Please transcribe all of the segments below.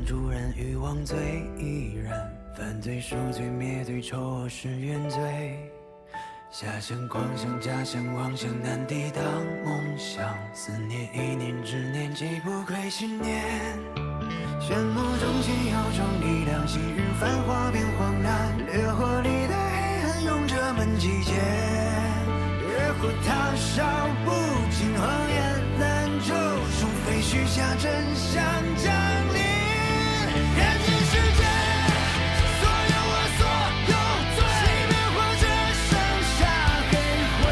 助人，欲望最易燃，犯罪赎罪灭罪，丑恶是原罪。遐想狂想假想妄想难抵挡梦想，思念一念执念既不愧信念。炫目中现有种力量，昔日繁华变荒诞，烈火里的黑暗用这门击剑。烈火烫烧不尽谎言，难救除非许下真相降临。人间世界，所有我所有罪，熄灭或者剩下黑灰。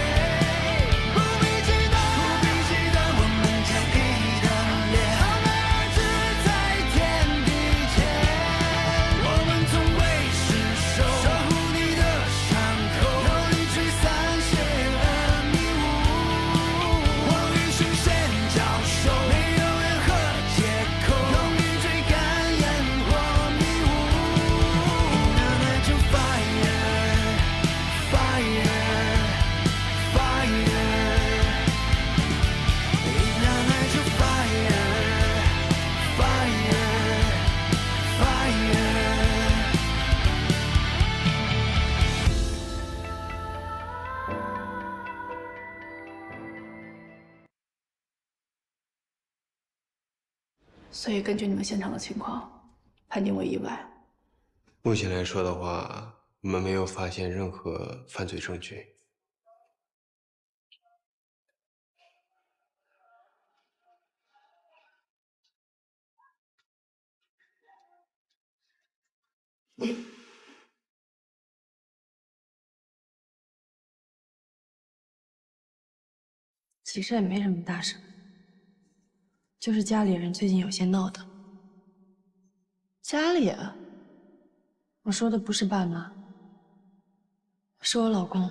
不必激动，我们坚毅的脸，傲慢而志在天地间。我们从未失手，守护你的伤口，用力驱散邪恶迷雾。我与神仙交手，没有任何借口，用力追赶烟火迷雾。Ignite your fire, fire, fire. Ignite your fire, fire, fire. 所以根据你们现场的情况，判定为意外。目前来说的话，我们没有发现任何犯罪证据。其实也没什么大事，就是家里人最近有些闹腾。家里啊，我说的不是爸妈，是我老公。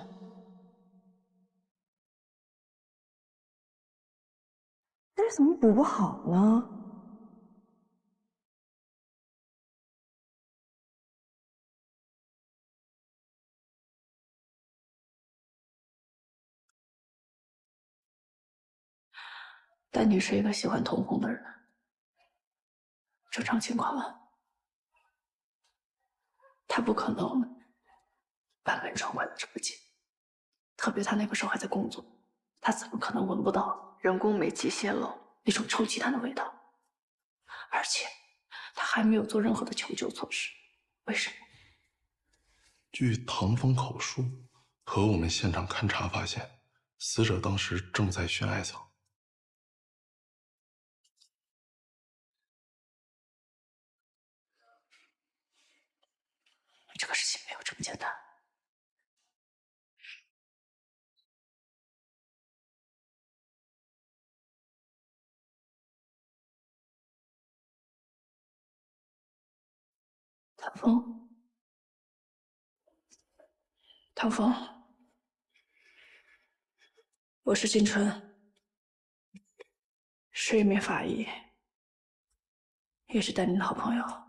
但是怎么补不好呢？丹女是一个喜欢通风的人，正常情况啊，她不可能把门窗关得这么紧，特别她那个时候还在工作，她怎么可能闻不到人工煤气泄漏那种臭鸡蛋的味道？而且她还没有做任何的求救措施，为什么？据唐风口述和我们现场勘查发现，死者当时正在悬崖层。这个事情没有这么简单。唐风，唐风，我是金春，是一名法医，也是丹宁的好朋友。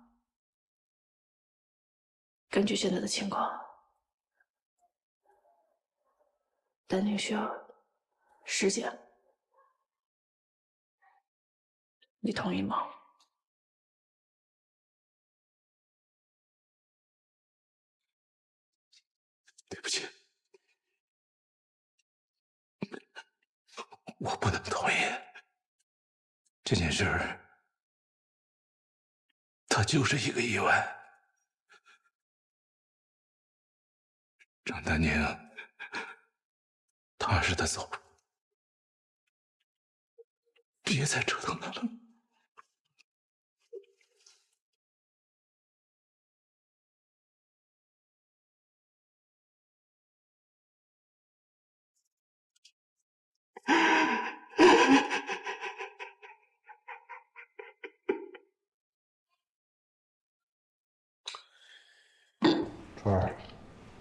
根据现在的情况，丹宁需要时间，你同意吗？对不起，我不能同意。这件事儿，它就是一个意外。张丹宁踏实的走，别再折腾他了。春儿，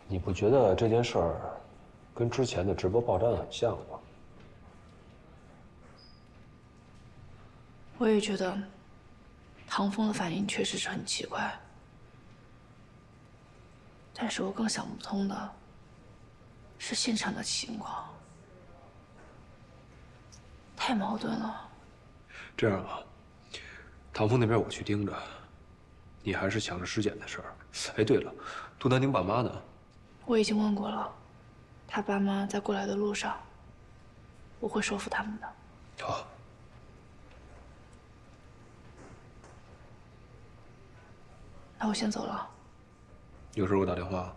你不觉得这件事儿跟之前的直播爆炸很像吗？我也觉得唐风的反应确实是很奇怪，但是我更想不通的是现场的情况，太矛盾了。这样啊，唐风那边我去盯着，你还是想着尸检的事儿。哎，对了，杜南宁爸妈呢？我已经问过了，他爸妈在过来的路上，我会说服他们的。好。那我先走了。有事给我打电话。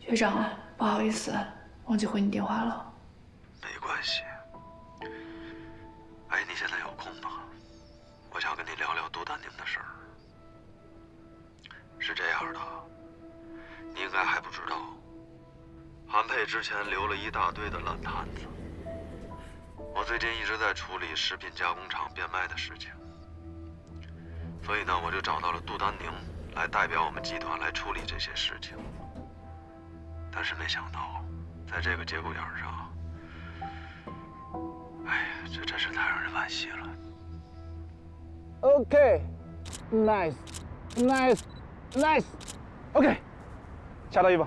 学长，不好意思，忘记回你电话了。没关系。哎，你现在有空吗？我想跟你聊聊杜丹宁的事儿。是这样的，你应该还不知道，韩佩之前留了一大堆的烂摊子。我最近一直在处理食品加工厂变卖的事情，所以呢，我就找到了杜丹宁来代表我们集团来处理这些事情。但是没想到，在这个节骨眼上，哎呀，这真是太让人惋惜了。OK，nice，nice，nice，OK，下到衣服。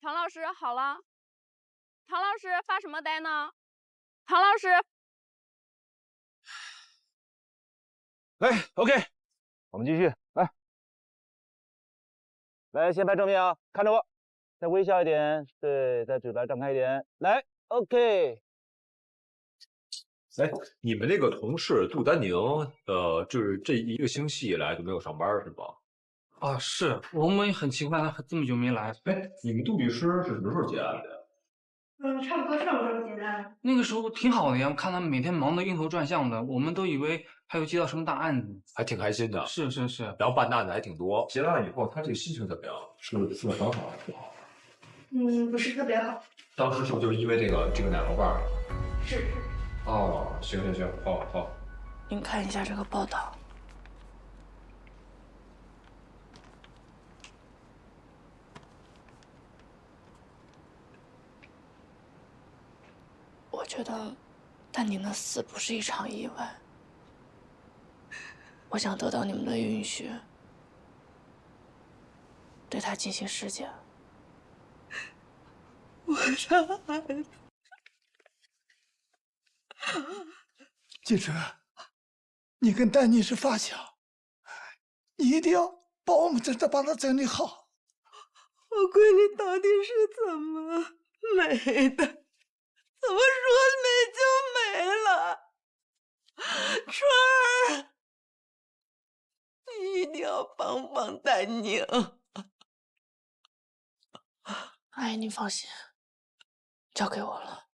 唐老师好了，唐老师发什么呆呢？唐老师，来 ，OK，我们继续来。来，先拍正面啊，看着我，再微笑一点，对，再嘴巴张开一点，来 ，OK。哎，你们那个同事杜丹宁，就是这一个星期以来都没有上班是吧？啊，是我们也很奇怪，他这么久没来。哎，你们杜律师是什么时候结案的呀？差不多上周结案。那个时候挺好的呀，看他每天忙得晕头转向的，我们都以为他又接到什么大案子，还挺开心的。是是是，然后办的案子还挺多。结了案以后，他这个心情怎么样？是很好，不好？不是特别好。当时是不是就是因为这个奶酪棒？是。哦，行，好。您看一下这个报道。我觉得丹宁的死不是一场意外。我想得到你们的允许，对他进行尸检。我杀害他。记者，你跟丹妮是发小，你一定要帮我们把他整理好。我闺女到底是怎么没的？怎么说没就没了？春儿，你一定要帮帮丹宁。阿姨，您放心，交给我了。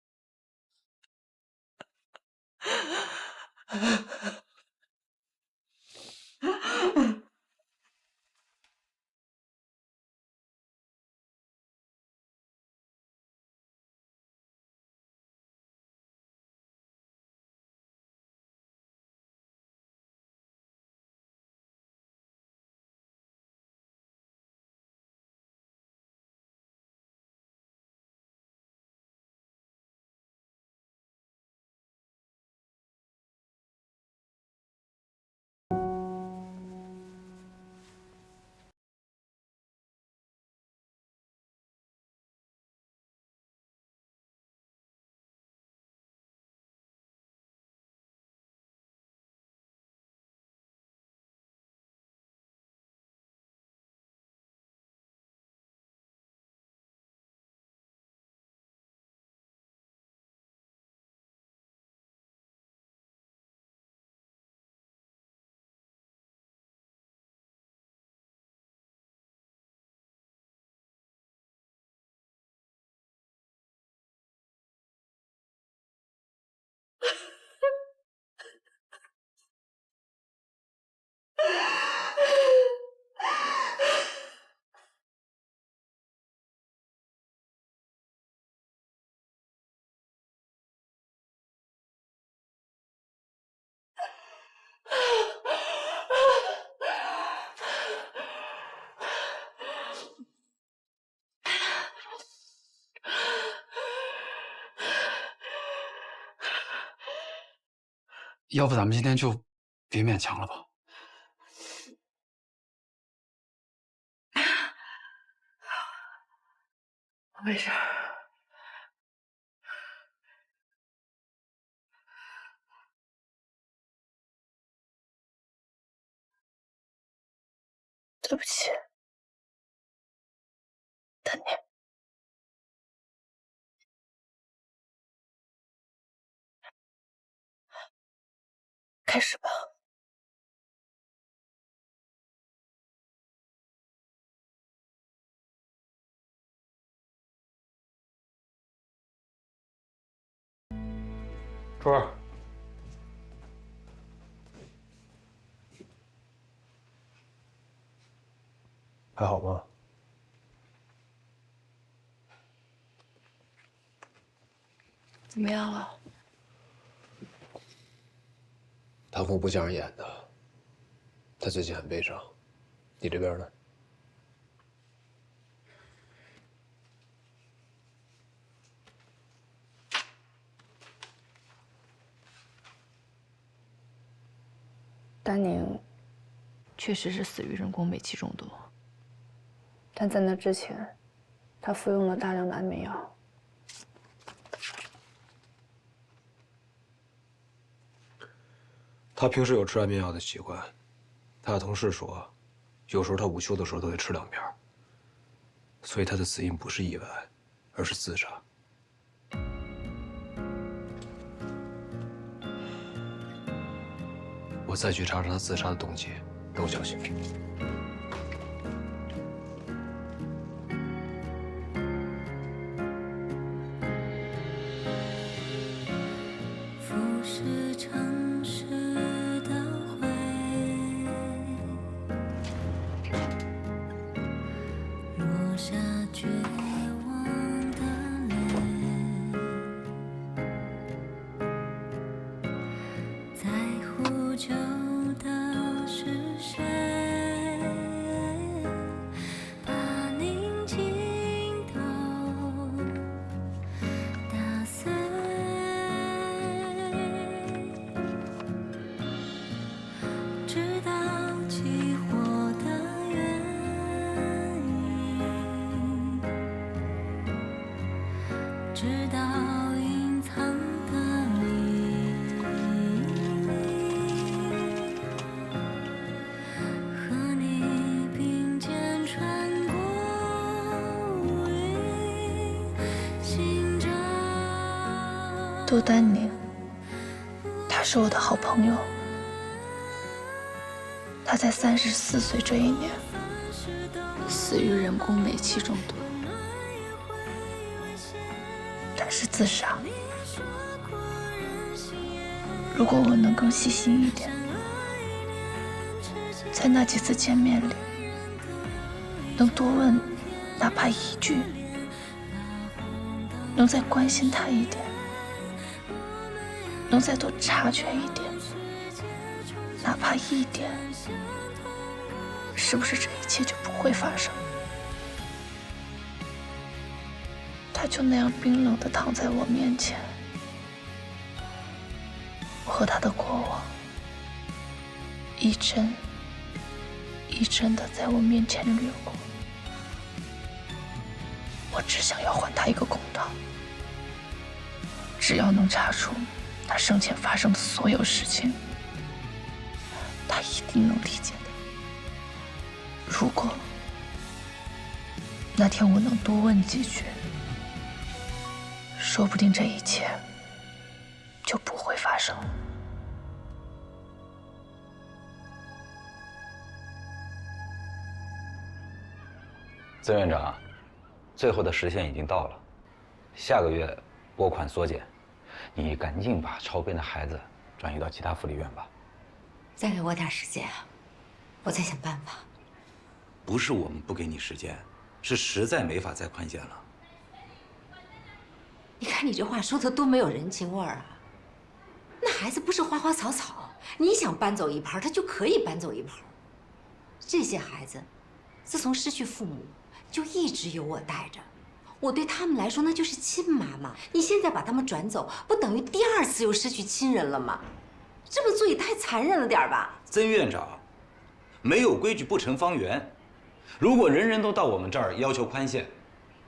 要不咱们今天就别勉强了吧？没事。对不起，丹尼。开始吧。春儿，还好吗？怎么样了？唐风不像人演的，他最近很悲伤。你这边呢？丹宁确实是死于人工煤气中毒，但在那之前，他服用了大量的安眠药。他平时有吃安眠药的习惯，他的同事说，有时候他午休的时候都得吃2片，所以他的死因不是意外，而是自杀。我再去查查他自杀的动机，都小心。俯视城市的灰，落下绝望的泪，在呼救的是谁？把宁静都打碎。直到起火的原因，直到隐藏的秘密，和你并肩穿过乌云，醒着。杜丹宁，他是我的好朋友。他在34岁这一年死于人工煤气中毒，他是自杀。如果我能更细心一点，在那几次见面里，能多问哪怕一句，能再关心他一点，能再多察觉一点，哪怕一点，是不是这一切就不会发生？他就那样冰冷地躺在我面前，我和他的过往一帧一帧地在我面前掠过。我只想要还他一个公道，只要能查出他生前发生的所有事情，他一定能理解的。如果那天我能多问几句，说不定这一切就不会发生。曾院长，最后的时限已经到了，下个月拨款缩减，你赶紧把超编的孩子转移到其他福利院吧。再给我点时间，我再想办法。不是我们不给你时间，是实在没法再宽限了。你看你这话说的多没有人情味儿啊！那孩子不是花花草草，你想搬走一盘，他就可以搬走一盘。这些孩子，自从失去父母，就一直有我带着，我对他们来说那就是亲妈妈。你现在把他们转走，不等于第2次又失去亲人了吗？这么做也太残忍了点吧？曾院长，没有规矩不成方圆。如果人人都到我们这儿要求宽限，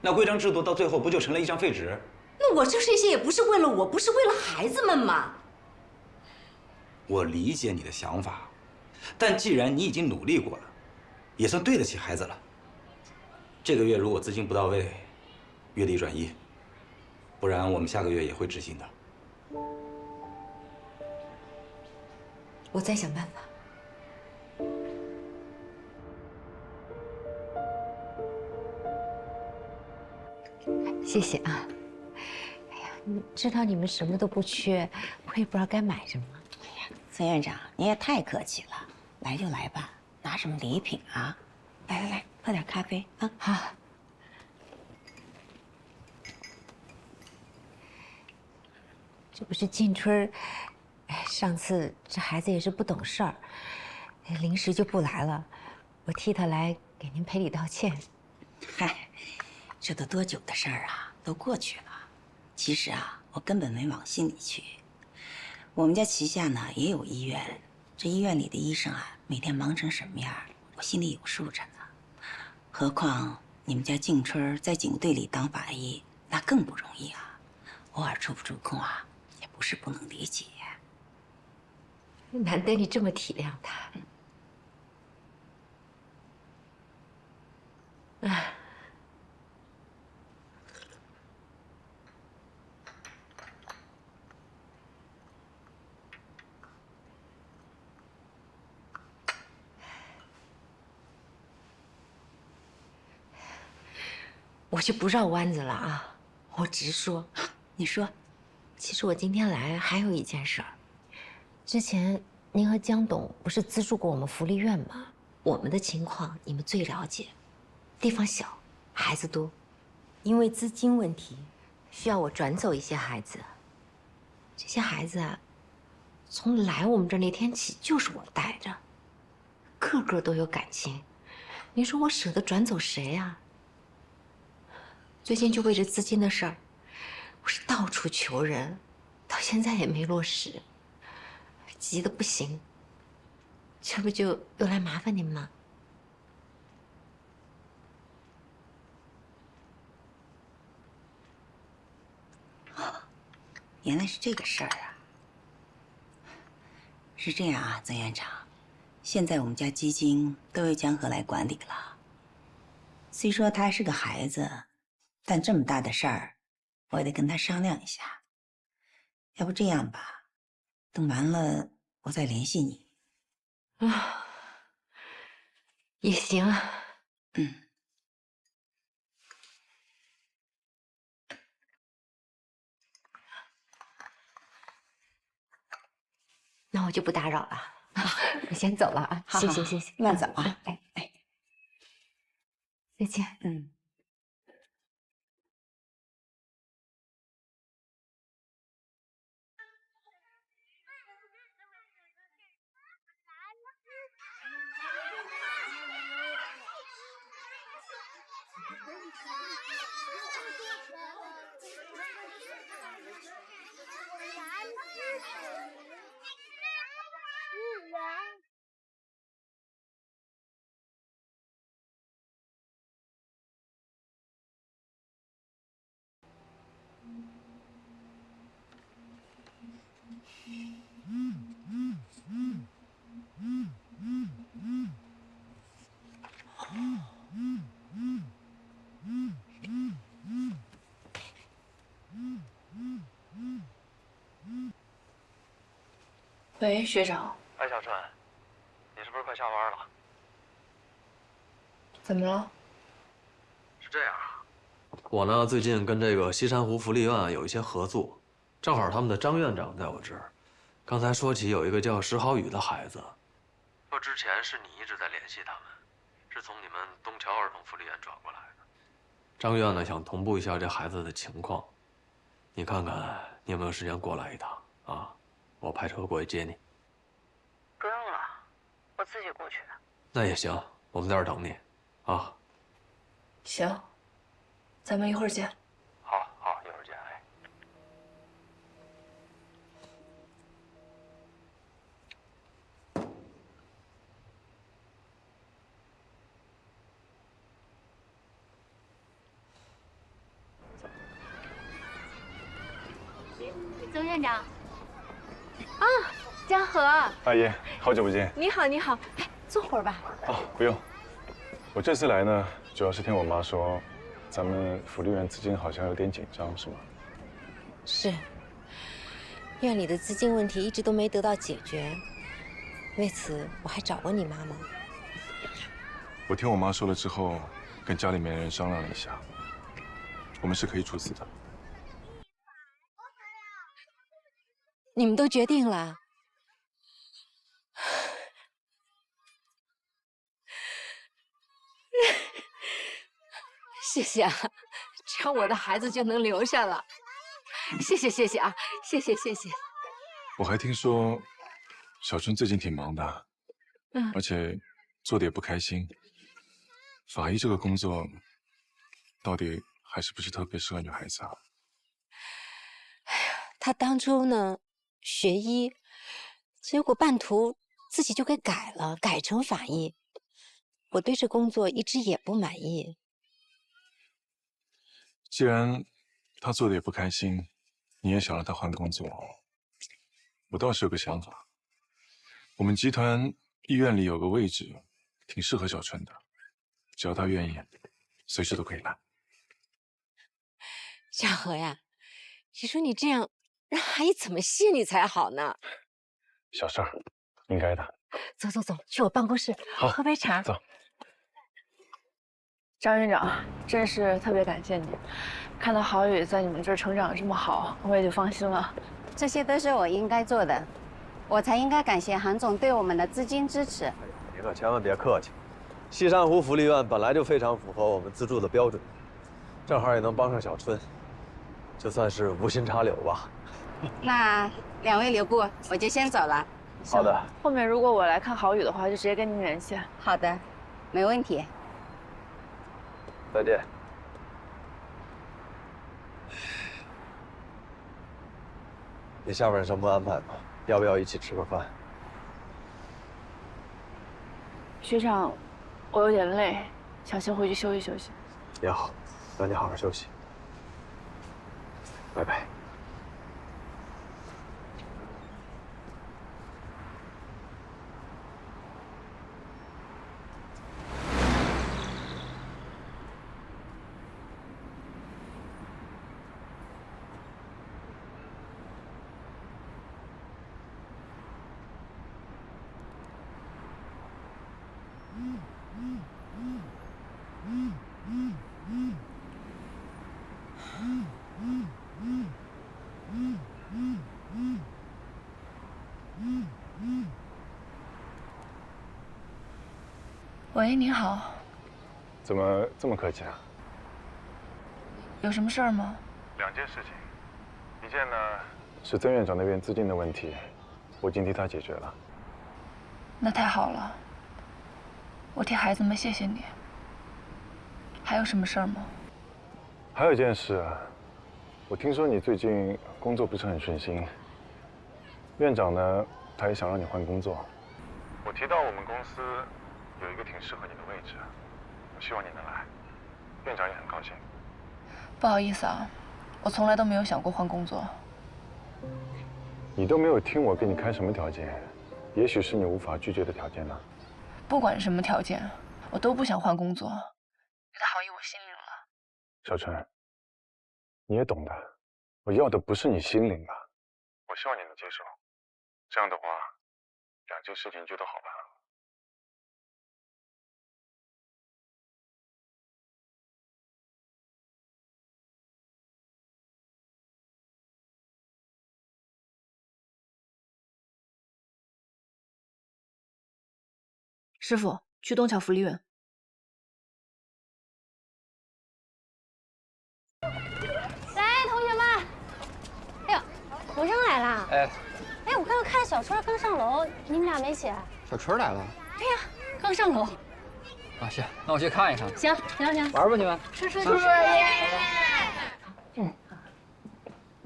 那规章制度到最后不就成了一张废纸？那我做这些也不是为了我，不是为了孩子们吗？我理解你的想法，但既然你已经努力过了，也算对得起孩子了。这个月如果资金不到位，月底转移，不然我们下个月也会执行的。我再想办法。谢谢啊。哎呀，知道你们什么都不缺，我也不知道该买什么。哎呀，曾院长，你也太客气了，来就来吧，拿什么礼品啊？来来来，喝点咖啡啊。好。这不是静春，哎，上次这孩子也是不懂事儿，临时就不来了，我替他来给您赔礼道歉。嗨，这都多久的事儿啊，都过去了。其实啊，我根本没往心里去。我们家旗下呢也有医院，这医院里的医生啊，每天忙成什么样，我心里有数着呢。何况你们家静春在警队里当法医，那更不容易啊，偶尔抽不出空啊。不是不能理解，难得你这么体谅他。哎，我就不绕弯子了啊，我直说。你说。其实我今天来还有一件事儿。之前您和江董不是资助过我们福利院吗？我们的情况你们最了解，地方小，孩子多，因为资金问题，需要我转走一些孩子。这些孩子啊，从来我们这儿那天起就是我带着，个个都有感情。你说我舍得转走谁呀？最近就为这资金的事儿。我是到处求人，到现在也没落实，急得不行。这不就又来麻烦您吗？哦，原来是这个事儿啊。是这样啊，曾院长，现在我们家基金都由江河来管理了。虽说他还是个孩子，但这么大的事儿。我也得跟他商量一下，要不这样吧，等完了我再联系你。啊，也行啊。那我就不打扰了，我先走了啊。谢谢谢谢，慢走啊。哎，再见。喂，学长。哎，小春，你是不是快下班了？怎么了？是这样啊，我呢最近跟这个西山湖福利院有一些合作，正好他们的张院长在我这儿，刚才说起有一个叫石浩宇的孩子，说之前是你一直在联系他们，是从你们东桥儿童福利院转过来的。张院呢想同步一下这孩子的情况，你看看你有没有时间过来一趟啊？我派车过去接你。不用了，我自己过去。那也行，我们在这儿等你，啊。行，咱们一会儿见。好，好，一会儿见。哎。曾院长。啊，江河。阿姨，好久不见。你好，你好。哎，坐会儿吧。哦，不用。我这次来呢，主要是听我妈说，咱们福利院资金好像有点紧张，是吗？是。院里的资金问题一直都没得到解决，为此我还找过你妈妈。我听我妈说了之后，跟家里面人商量了一下，我们是可以出资的。你们都决定了？谢谢啊，这样我的孩子就能留下了。谢谢谢谢啊，谢谢谢谢。我还听说，小春最近挺忙的，而且做的也不开心。法医这个工作，到底还是不是特别适合女孩子啊？他当初呢学医，结果半途自己就给改了，改成法医。我对这工作一直也不满意。既然他做的也不开心，你也想让他换工作，我倒是有个想法。我们集团医院里有个位置，挺适合小春的，只要他愿意，随时都可以来。小何呀，你说你这样，让阿姨怎么谢你才好呢？小事儿，应该的。走走走，去我办公室喝杯茶。走。张院长，真是特别感谢你，看到郝宇在你们这儿成长这么好，我也就放心了。这些都是我应该做的，我才应该感谢韩总对我们的资金支持。您可千万别客气，西山湖福利院本来就非常符合我们资助的标准，正好也能帮上小春，就算是无心插柳吧。那两位留步，我就先走了。好的。后面如果我来看郝宇的话，就直接跟您联系。好的，没问题。再见。你下边有什么安排吗？要不要一起吃个饭？学长，我有点累，想先回去休息休息。也好，那你好好休息。拜拜。喂，你好。怎么这么客气啊？有什么事儿吗？两件事情，一件呢是曾院长那边资金的问题，我已经替他解决了。那太好了，我替孩子们谢谢你。还有什么事儿吗？还有一件事，我听说你最近工作不是很顺心，院长呢他也想让你换工作。我提到我们公司有一个挺适合你的位置，我希望你能来，院长也很高兴。不好意思啊，我从来都没有想过换工作。你都没有听我给你开什么条件，也许是你无法拒绝的条件呢。不管什么条件，我都不想换工作。你的好意我心领了。小春，你也懂的，我要的不是你心领啊，我希望你能接受，这样的话，两件事情就都好办了。师傅，去东桥福利院。来，同学们，哎呦，胡生来啦！哎，我刚刚看小春刚上楼，你们俩没起来？小春来了。对呀，刚上楼。啊，行，那我去看一看。行行行，玩吧你们。吃耶！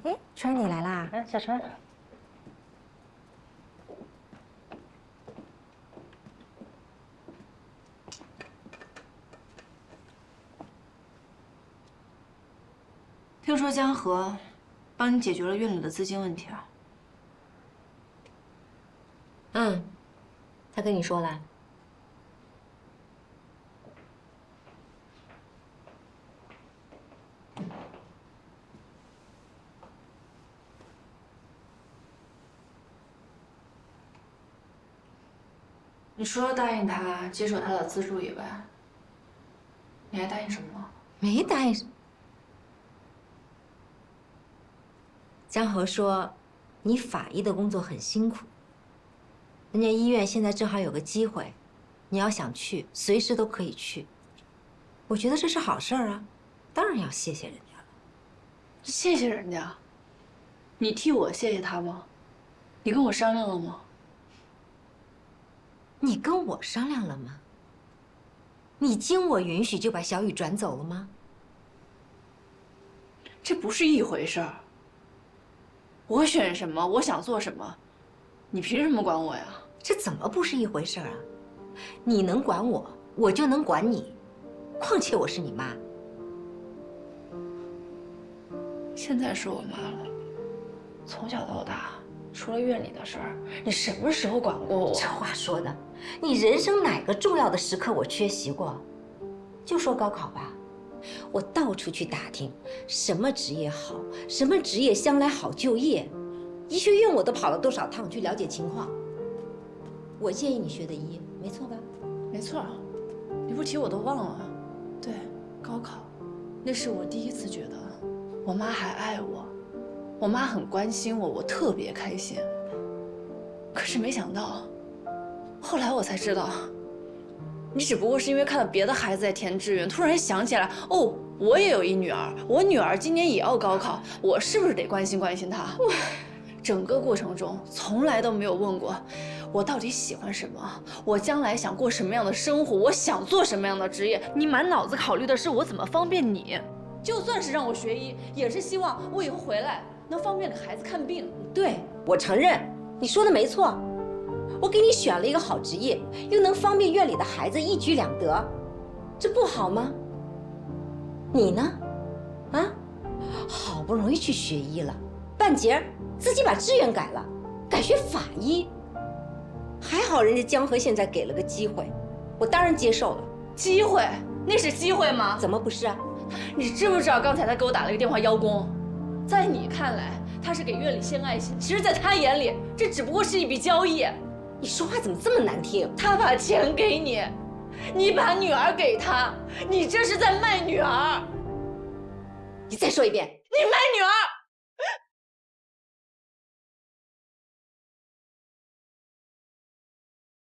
哎，春儿你来啦？小春。听说江河帮你解决了院里的资金问题啊。嗯，他跟你说了？你除了答应他接受他的资助以外，你还答应什么吗？没答应。江河说，你法医的工作很辛苦，人家医院现在正好有个机会，你要想去，随时都可以去。我觉得这是好事儿啊，当然要谢谢人家了。谢谢人家？你替我谢谢他吗？你跟我商量了吗？你跟我商量了吗？你经我允许就把小雨转走了吗？这不是一回事儿。我选什么，我想做什么，你凭什么管我呀？这怎么不是一回事儿啊？你能管我，我就能管你。况且我是你妈。现在是我妈了，从小到大，除了院里的事儿，你什么时候管过我？这话说的，你人生哪个重要的时刻我缺席过？就说高考吧，我到处去打听，什么职业好，什么职业将来好就业，医学院我都跑了多少趟去了解情况。我建议你学的医，没错吧？没错，你不提我都忘了。对，高考，那是我第一次觉得我妈还爱我，我妈很关心我，我特别开心。可是没想到，后来我才知道，你只不过是因为看到别的孩子在填志愿，突然想起来，哦，我也有一女儿，我女儿今年也要高考，我是不是得关心关心她？整个过程中从来都没有问过我到底喜欢什么，我将来想过什么样的生活，我想做什么样的职业。你满脑子考虑的是我怎么方便你，就算是让我学医，也是希望我以后回来能方便给孩子看病。对，我承认你说的没错，我给你选了一个好职业，又能方便院里的孩子，一举两得，这不好吗？你呢？啊，好不容易去学医了，半截自己把志愿改了，改学法医。还好人家江河现在给了个机会，我当然接受了。机会？那是机会吗？怎么不是啊？你知不知道刚才他给我打了个电话邀功？在你看来，他是给院里献爱心，其实在他眼里，这只不过是一笔交易。你说话怎么这么难听？他把钱给你，你把女儿给他，你这是在卖女儿。你再说一遍，你卖女儿！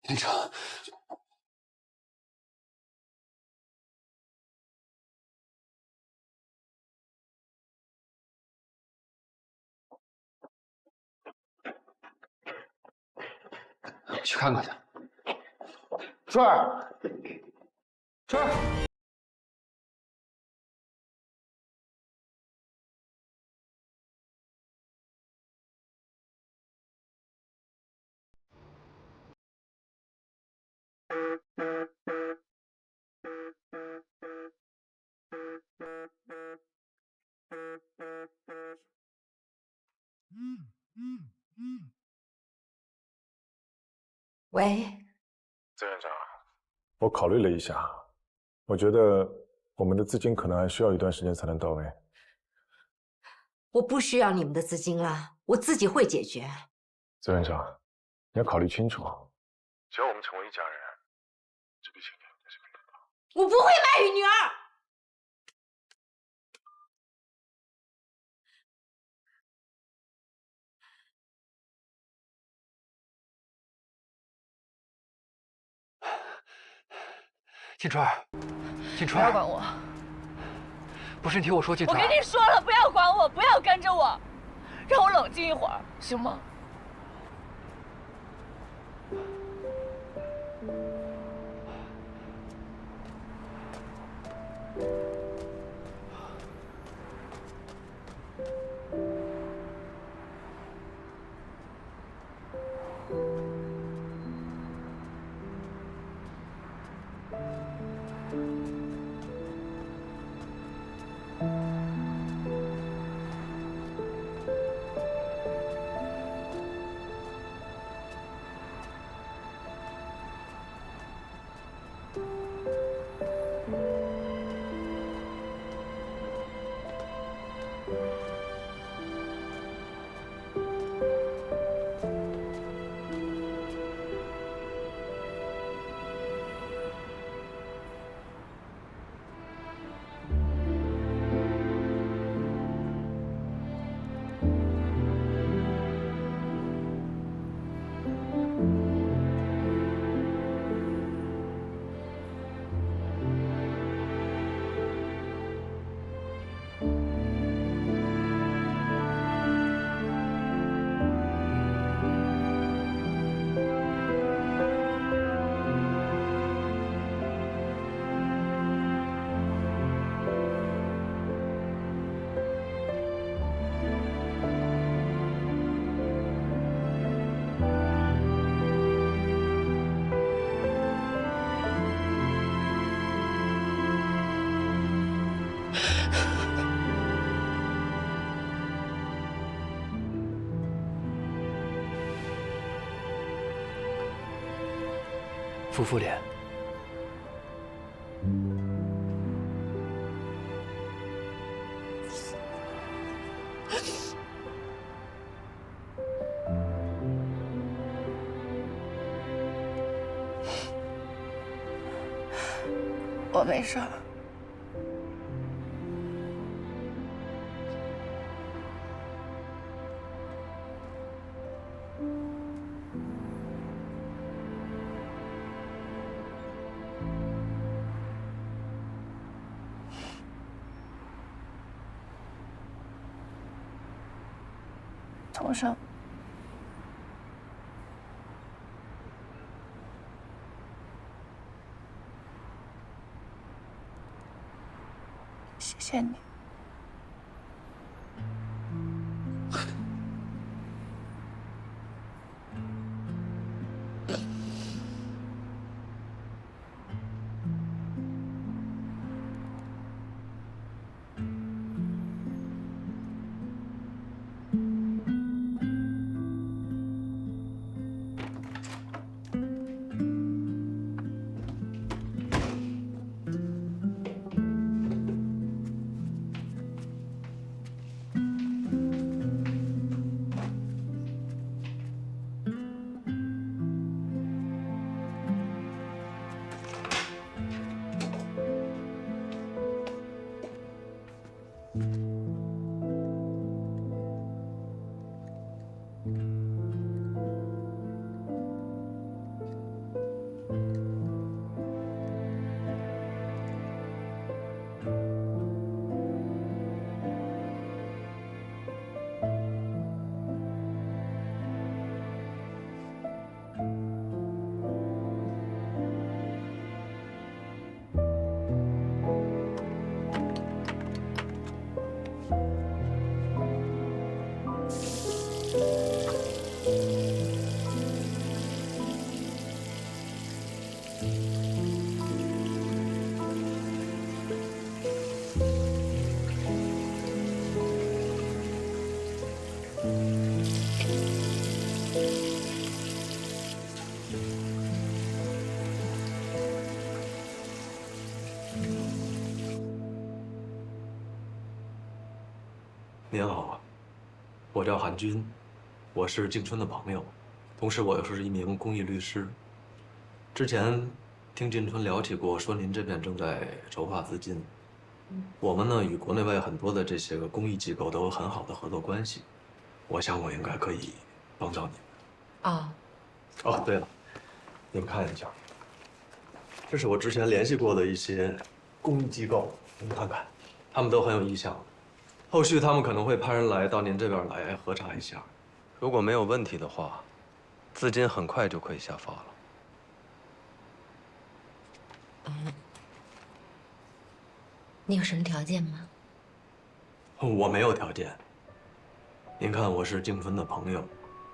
院长，去看看他。春儿，春儿。喂，曾院长，我考虑了一下，我觉得我们的资金可能还需要一段时间才能到位。我不需要你们的资金了，我自己会解决。曾院长，你要考虑清楚，只要我们成为一家人，这笔钱还是可以得到。我不会卖女儿。金川，金川，不要管我！不是你听我说，金川。我跟你说了，不要管我，不要跟着我，让我冷静一会儿，行吗？夫妇脸。我没事儿。童生，谢谢你。您好，我叫韩军，我是静春的朋友，同时我又是一名公益律师。之前听静春聊起过，说您这边正在筹划资金。我们呢与国内外很多的这些个公益机构都有很好的合作关系，我想我应该可以帮到你们。哦，对了，你们看一下，这是我之前联系过的一些公益机构，你们看看，他们都很有意向。后续他们可能会派人来到您这边来核查一下，如果没有问题的话，资金很快就可以下发了。你有什么条件吗？我没有条件。您看，我是静春的朋友，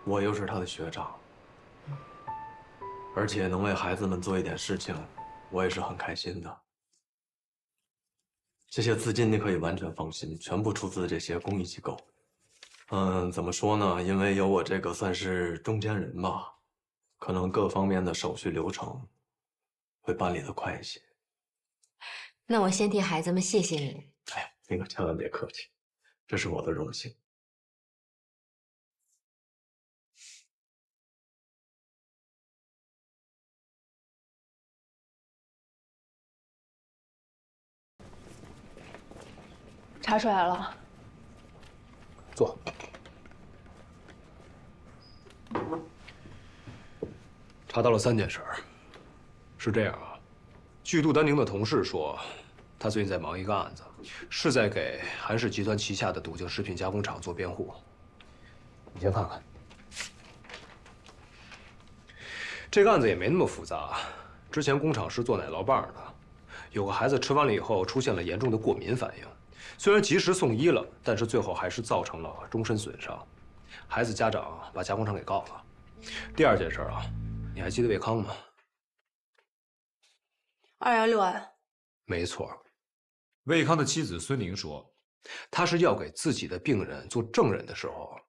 我又是他的学长，而且能为孩子们做一点事情，我也是很开心的。这些资金你可以完全放心，全部出自这些公益机构。怎么说呢？因为有我这个算是中间人吧，可能各方面的手续流程会办理得快一些。那我先替孩子们谢谢你。哎呀，那个千万别客气，这是我的荣幸。查出来了。坐。查到了3件事儿。是这样啊，据杜丹宁的同事说，他最近在忙一个案子，是在给韩氏集团旗下的笃静食品加工厂做辩护。你先看看。这个案子也没那么复杂。之前工厂是做奶酪棒的，有个孩子吃完了以后出现了严重的过敏反应。虽然及时送医了，但是最后还是造成了终身损伤。孩子家长把加工厂给告了。第2件事啊，你还记得魏康吗216案。没错。魏康的妻子孙宁说，他是要给自己的病人做证人的时候，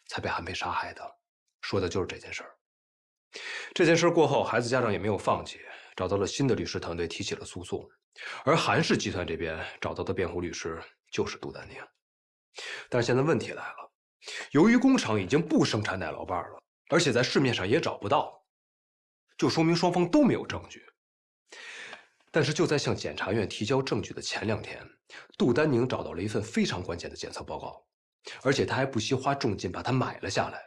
才被韩佩杀害的，说的就是这件事儿。这件事过后，孩子家长也没有放弃，找到了新的律师团队，提起了诉讼。而韩氏集团这边找到的辩护律师就是杜丹宁。但是现在问题来了，由于工厂已经不生产奶酪棒了，而且在市面上也找不到，就说明双方都没有证据。但是就在向检察院提交证据的前2天，杜丹宁找到了一份非常关键的检测报告，而且他还不惜花重金把它买了下来。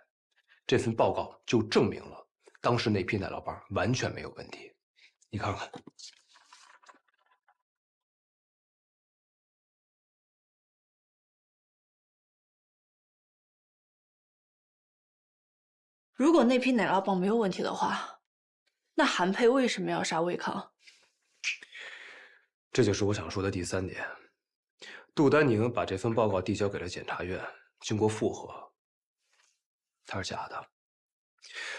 这份报告就证明了当时那批奶酪棒完全没有问题。你看看。如果那批奶酪棒没有问题的话，那韩佩为什么要杀魏康？这就是我想说的第3点。杜丹宁把这份报告递交给了检察院，经过复核，它是假的。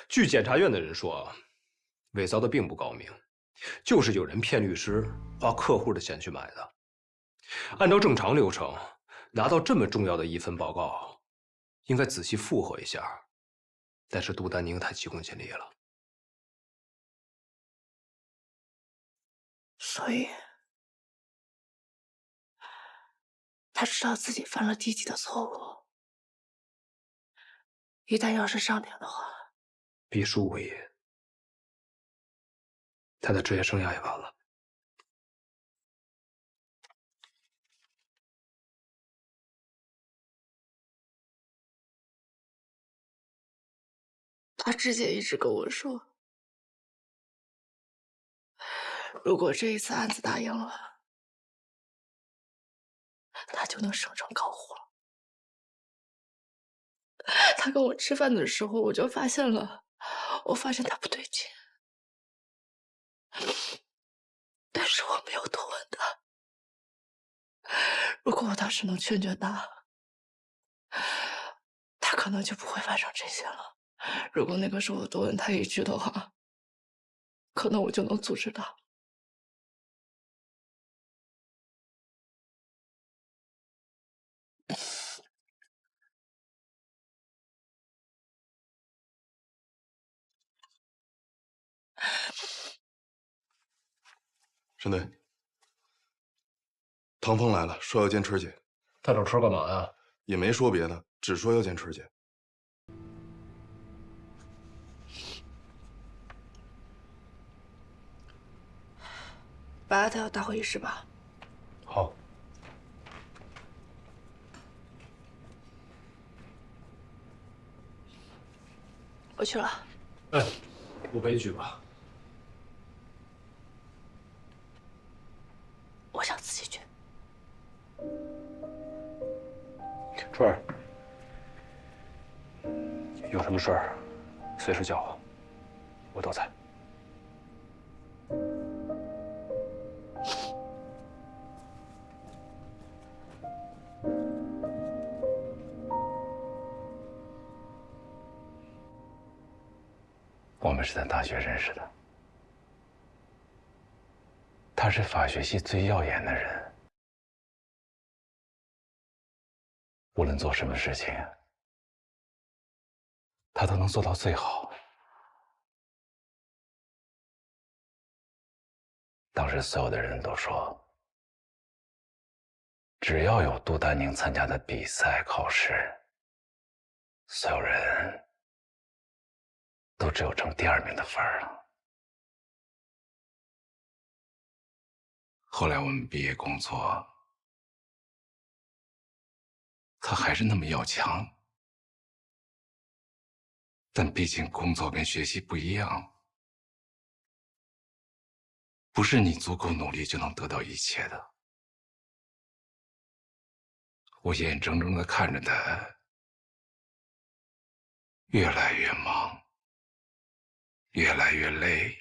据检察院的人说，伪造的并不高明，就是有人骗律师，花客户的钱去买的。按照正常流程，拿到这么重要的一份报告，应该仔细复核一下。但是杜丹宁太急功近利了，所以他知道自己犯了低级的错误，一旦要是上庭的话，必输无疑，他的职业生涯也完了。他之前一直跟我说，如果这一次案子打赢了，他就能升成高户了。他跟我吃饭的时候，我就发现他不对劲，但是我没有多问他。如果我当时能劝他，他可能就不会发生这些了。如果那个时候我多问他一句的话，可能我就能阻止他。沈队，唐风来了，说要见春姐。他找春干嘛呀？也没说别的，只说要见春姐。把他要带回浴室吧。好。我去了。哎，我陪你去吧。我想自己去。春儿，有什么事儿随时叫我，我都在。我们是在大学认识的，他是法学系最耀眼的人，无论做什么事情，他都能做到最好。当时所有的人都说，只要有杜丹宁参加的比赛考试，所有人都只有争第2名的份儿了。后来我们毕业工作，他还是那么要强，但毕竟工作跟学习不一样，不是你足够努力就能得到一切的。我眼睁睁地看着他越来越忙，越来越累，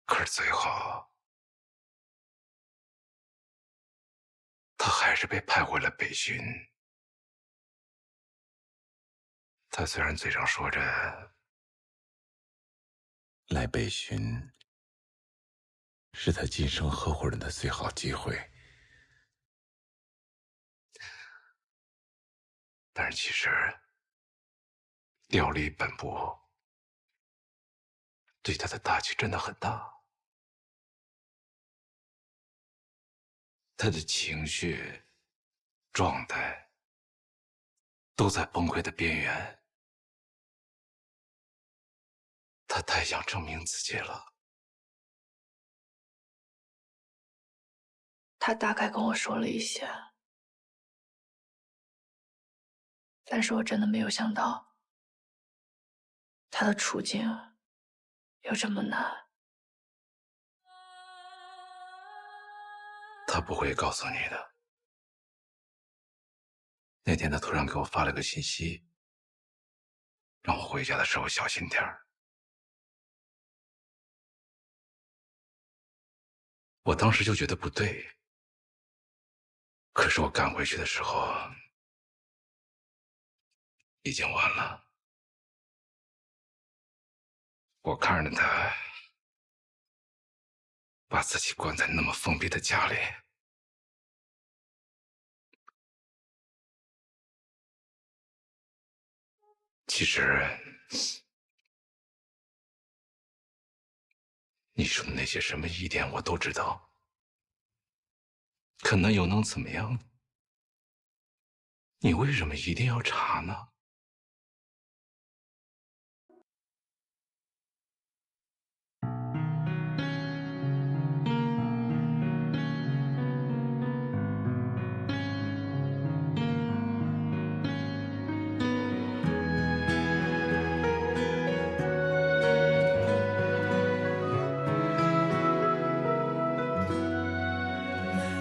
可是最后，他还是被派回了北巡。他虽然嘴上说着来北巡是他晋升合伙人的最好机会，但是其实调离本部，对他的打击真的很大。他的情绪、状态都在崩溃的边缘。他太想证明自己了。他大概跟我说了一些，但是我真的没有想到，他的处境有这么难。他不会告诉你的。那天他突然给我发了个信息，让我回家的时候小心点儿。我当时就觉得不对，可是我赶回去的时候，已经晚了。我看着他把自己关在那么封闭的家里，其实你说的那些什么疑点我都知道，可那又能怎么样？你为什么一定要查呢？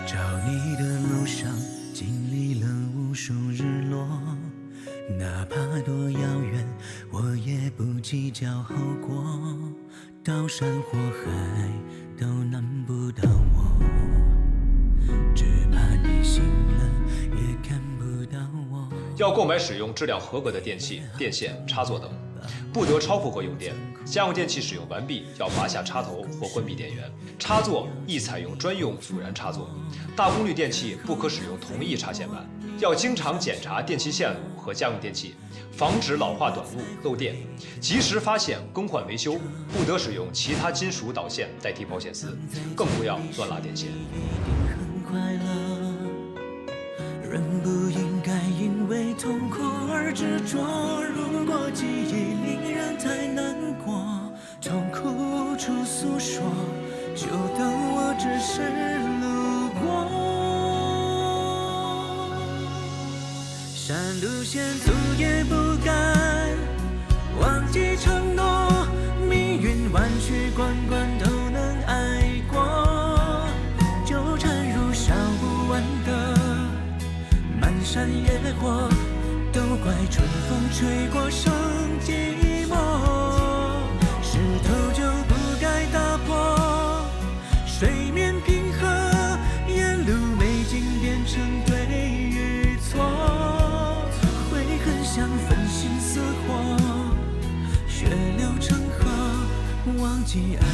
找你的路上经历了无数日落，哪怕多遥远，我也不计较后果。刀山火海都难不倒我，只怕你醒了也看不到我。要购买使用质量合格的电器、电线、插座等，不得超负荷用电。家用电器使用完毕要拔下插头或关闭电源，插座宜采用专用阻燃插座。大功率电器不可使用同一插线板，要经常检查电器线路和家用电器，防止老化短路、漏电，及时发现更换维修。不得使用其他金属导线代替保险丝，更不要乱拉电线。快乐，人不应该因为痛苦而执着。如果记忆令人太难过，痛苦处诉说，就当我只是路过。山路险阻也不敢忘记承诺，命运弯曲关关都能爱过。纠缠如烧不完的漫山野火，都怪春风吹过生寂寞。石头就不该打破，水面平和，沿路美景变成对与错。悔恨像粉心似火，血流成河，忘记爱